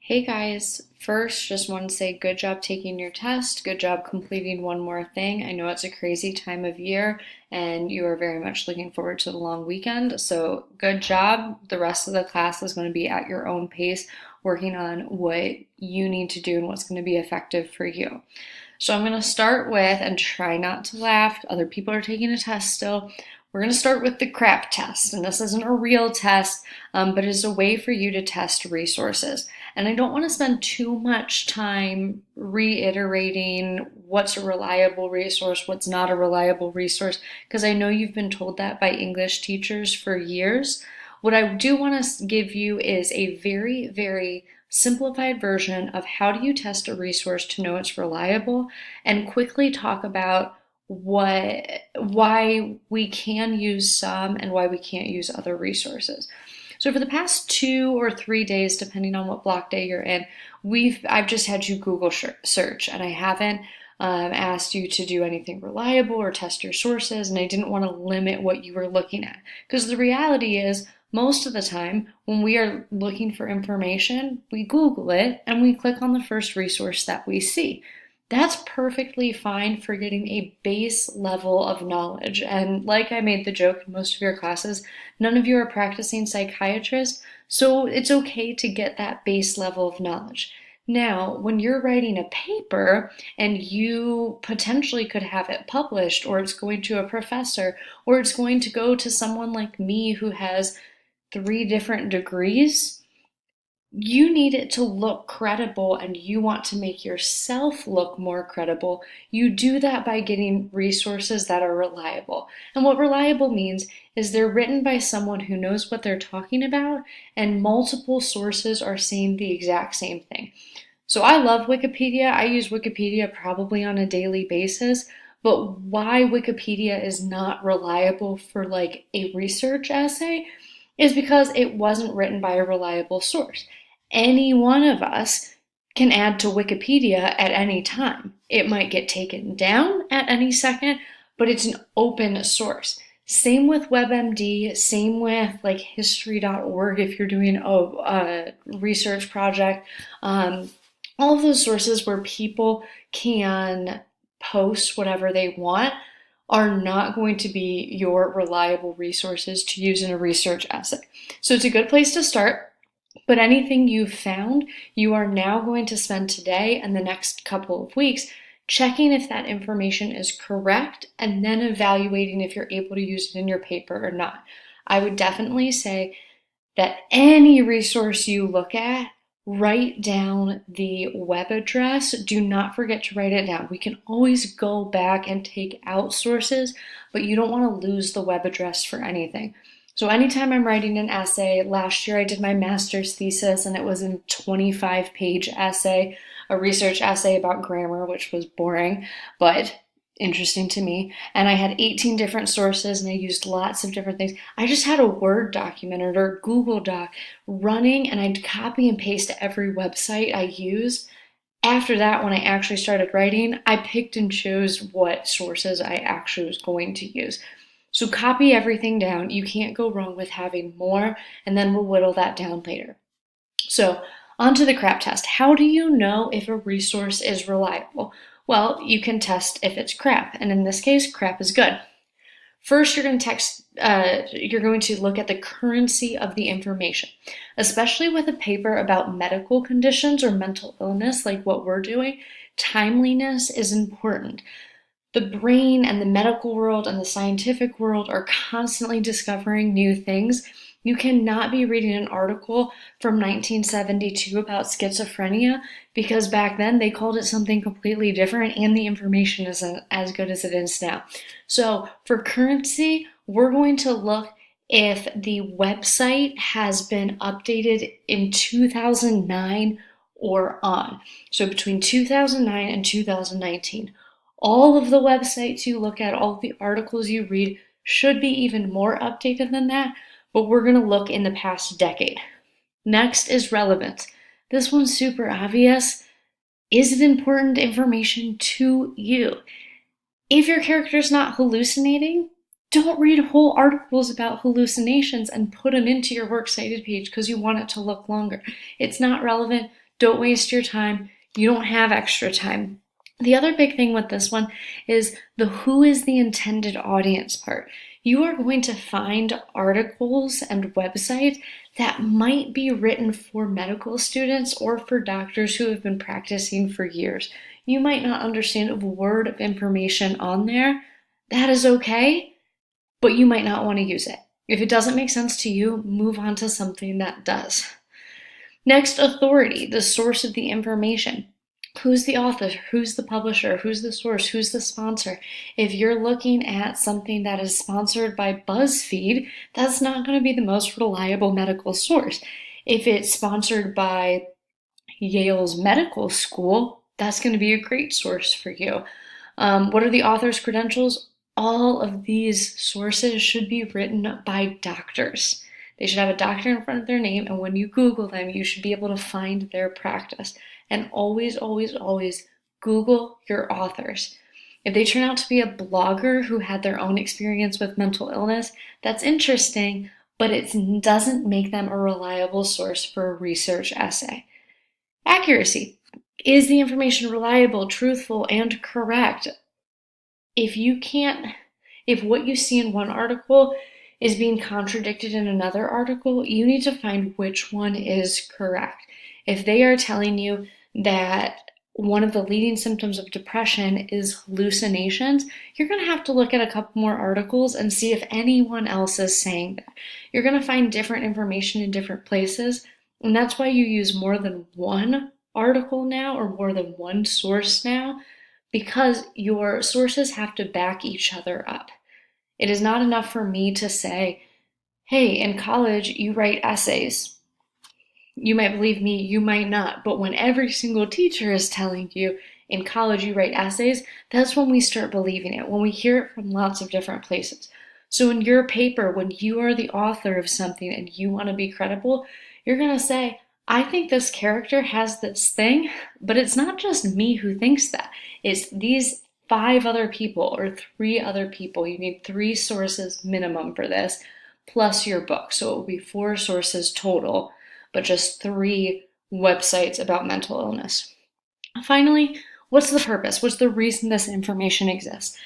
Hey guys, first just want to say good job taking your test, good job completing one more thing. I know it's a crazy time of year and you are very much looking forward to the long weekend, so good job. The rest of the class is going to be at your own pace, working on what you need to do and what's going to be effective for you. So I'm going to start with, and try not to laugh, other people are taking a test still. We're going to start with the CRAAP test, and this isn't a real test, but it is a way for you to test resources. And I don't want to spend too much time reiterating what's a reliable resource, what's not a reliable resource, because I know you've been told that by English teachers for years. What I do want to give you is a very, very simplified version of how do you test a resource to know it's reliable, and quickly talk about why we can use some and why we can't use other resources. So for the past 2 or 3 days, depending on what block day you're in, I've just had you Google search, and I haven't asked you to do anything reliable or test your sources, and I didn't want to limit what you were looking at, because the reality is most of the time when we are looking for information, we Google it and we click on the first resource that we see. That's perfectly fine for getting a base level of knowledge. And like I made the joke in most of your classes, none of you are practicing psychiatrists, so it's okay to get that base level of knowledge. Now, when you're writing a paper and you potentially could have it published, or it's going to a professor, or it's going to go to someone like me who has 3 different degrees, you need it to look credible and you want to make yourself look more credible. You do that by getting resources that are reliable. And what reliable means is they're written by someone who knows what they're talking about, and multiple sources are saying the exact same thing. So I love Wikipedia. I use Wikipedia probably on a daily basis. But why Wikipedia is not reliable for like a research essay is because it wasn't written by a reliable source. Any one of us can add to Wikipedia at any time. It might get taken down at any second, but it's an open source. Same with WebMD, same with like history.org if you're doing a research project. All of those sources where people can post whatever they want are not going to be your reliable resources to use in a research essay. So it's a good place to start. But anything you've found, you are now going to spend today and the next couple of weeks checking if that information is correct and then evaluating if you're able to use it in your paper or not. I would definitely say that any resource you look at, write down the web address. Do not forget to write it down. We can always go back and take out sources, but you don't want to lose the web address for anything. So anytime I'm writing an essay, last year I did my master's thesis and it was a 25-page essay, a research essay about grammar, which was boring, but interesting to me. And I had 18 different sources and I used lots of different things. I just had a Word document or a Google Doc running, and I'd copy and paste every website I use. After that, when I actually started writing, I picked and chose what sources I actually was going to use. So copy everything down. You can't go wrong with having more, and then we'll whittle that down later. So on to the CRAAP test. How do you know if a resource is reliable? Well, you can test if it's CRAAP, and in this case, CRAAP is good. First, you're going to look at the currency of the information, especially with a paper about medical conditions or mental illness like what we're doing. Timeliness is important. The brain and the medical world and the scientific world are constantly discovering new things. You cannot be reading an article from 1972 about schizophrenia because back then they called it something completely different and the information isn't as good as it is now. So for currency, we're going to look if the website has been updated in 2009 or on. So between 2009 and 2019. All of the websites you look at, all of the articles you read should be even more updated than that, but we're going to look in the past decade. Next is relevance. This one's super obvious. Is it important information to you? If your character's not hallucinating, don't read whole articles about hallucinations and put them into your works cited page because you want it to look longer. It's not relevant. Don't waste your time. You don't have extra time. The other big thing with this one is the who is the intended audience part. You are going to find articles and websites that might be written for medical students or for doctors who have been practicing for years. You might not understand a word of information on there. That is okay, but you might not want to use it. If it doesn't make sense to you, move on to something that does. Next, authority, the source of the information. Who's the author? Who's the publisher? Who's the source? Who's the sponsor? If you're looking at something that is sponsored by BuzzFeed, that's not going to be the most reliable medical source. If it's sponsored by Yale's medical school, that's going to be a great source for you. What are the author's credentials? All of these sources should be written by doctors. They should have a doctor in front of their name, and when you Google them, you should be able to find their practice. And always, always, always Google your authors. If they turn out to be a blogger who had their own experience with mental illness, that's interesting, but it doesn't make them a reliable source for a research essay. Accuracy. Is the information reliable, truthful, and correct? If what you see in one article is being contradicted in another article, you need to find which one is correct. If they are telling you that one of the leading symptoms of depression is hallucinations, you're going to have to look at a couple more articles and see if anyone else is saying that. You're going to find different information in different places, and that's why you use more than one article now or more than one source now, because your sources have to back each other up. It is not enough for me to say, hey, in college you write essays. You might believe me, you might not, but when every single teacher is telling you in college you write essays, that's when we start believing it, when we hear it from lots of different places. So in your paper, when you are the author of something and you want to be credible, you're going to say, I think this character has this thing, but it's not just me who thinks that. It's these 5 other people or 3 other people. You need 3 sources minimum for this, plus your book. So it will be 4 sources total, but just 3 websites about mental illness. Finally, what's the purpose? What's the reason this information exists?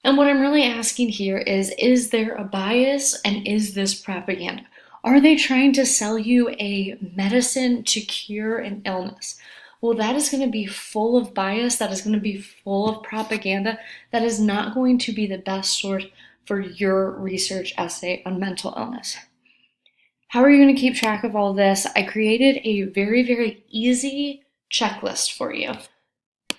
And what I'm really asking here is there a bias and is this propaganda? Are they trying to sell you a medicine to cure an illness? Well, that is going to be full of bias. That is going to be full of propaganda. That is not going to be the best source for your research essay on mental illness. How are you going to keep track of all this? I created a very, very easy checklist for you.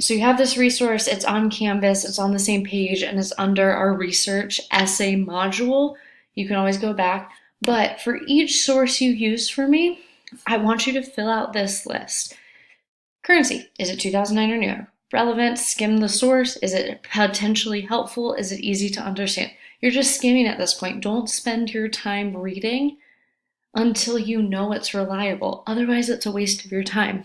So you have this resource, it's on Canvas, it's on the same page, and it's under our research essay module. You can always go back. But for each source you use for me, I want you to fill out this list. Currency, is it 2009 or newer? Relevant, skim the source. Is it potentially helpful? Is it easy to understand? You're just skimming at this point. Don't spend your time reading until you know it's reliable. Otherwise, it's a waste of your time.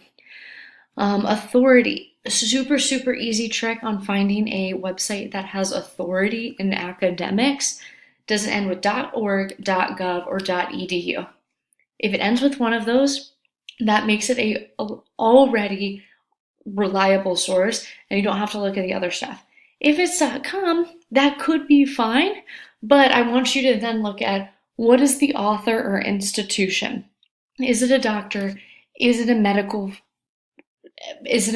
Authority, super, super easy trick on finding a website that has authority in academics. Does it end with .org, .gov, or .edu? If it ends with one of those, that makes it a already reliable source, and you don't have to look at the other stuff. If it's .com, that could be fine, but I want you to then look at what is the author or institution. Is it a doctor? Is it a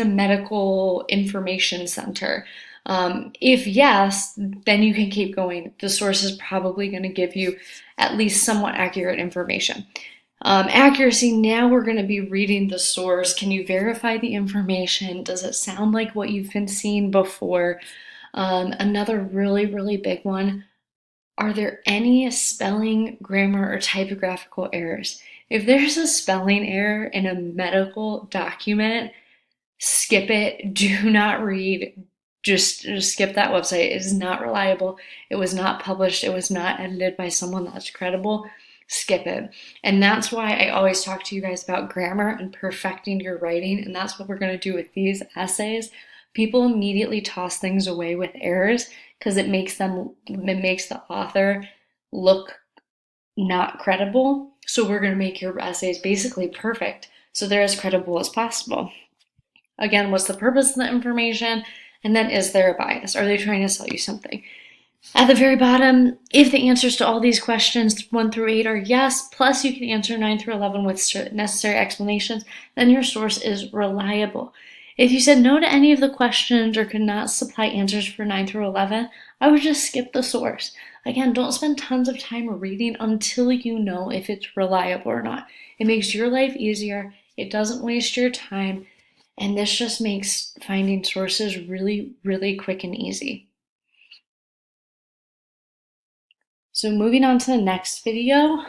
medical information center? If yes, then you can keep going. The source is probably going to give you at least somewhat accurate information. Accuracy, now we're going to be reading the source. Can you verify the information? Does it sound like what you've been seeing before? Another really, really big one, are there any spelling, grammar, or typographical errors? If there's a spelling error in a medical document, skip it. Do not read. Just skip that website. It is not reliable. It was not published. It was not edited by someone that's credible. Skip it. And that's why I always talk to you guys about grammar and perfecting your writing. And that's what we're going to do with these essays. People immediately toss things away with errors because it makes the author look not credible. So we're going to make your essays basically perfect so they're as credible as possible. Again, what's the purpose of the information? And then, is there a bias? Are they trying to sell you something? At the very bottom, if the answers to all these questions 1 through 8 are yes, plus you can answer 9 through 11 with necessary explanations, then your source is reliable. If you said no to any of the questions or could not supply answers for 9 through 11, I would just skip the source. Again, don't spend tons of time reading until you know if it's reliable or not. It makes your life easier, it doesn't waste your time, and this just makes finding sources really, really quick and easy. So moving on to the next video,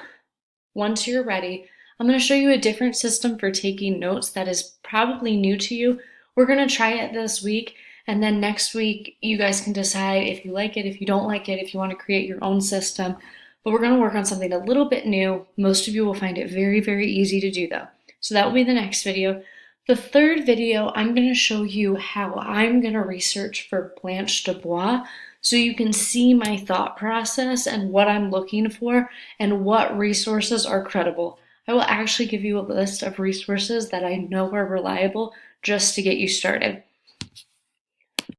once you're ready, I'm going to show you a different system for taking notes that is probably new to you. We're going to try it this week, and then next week you guys can decide if you like it, if you don't like it, if you want to create your own system. But we're going to work on something a little bit new. Most of you will find it very, very easy to do though. So that will be the next video. The third video, I'm going to show you how I'm going to research for Blanche Dubois, so you can see my thought process and what I'm looking for and what resources are credible. I will actually give you a list of resources that I know are reliable just to get you started.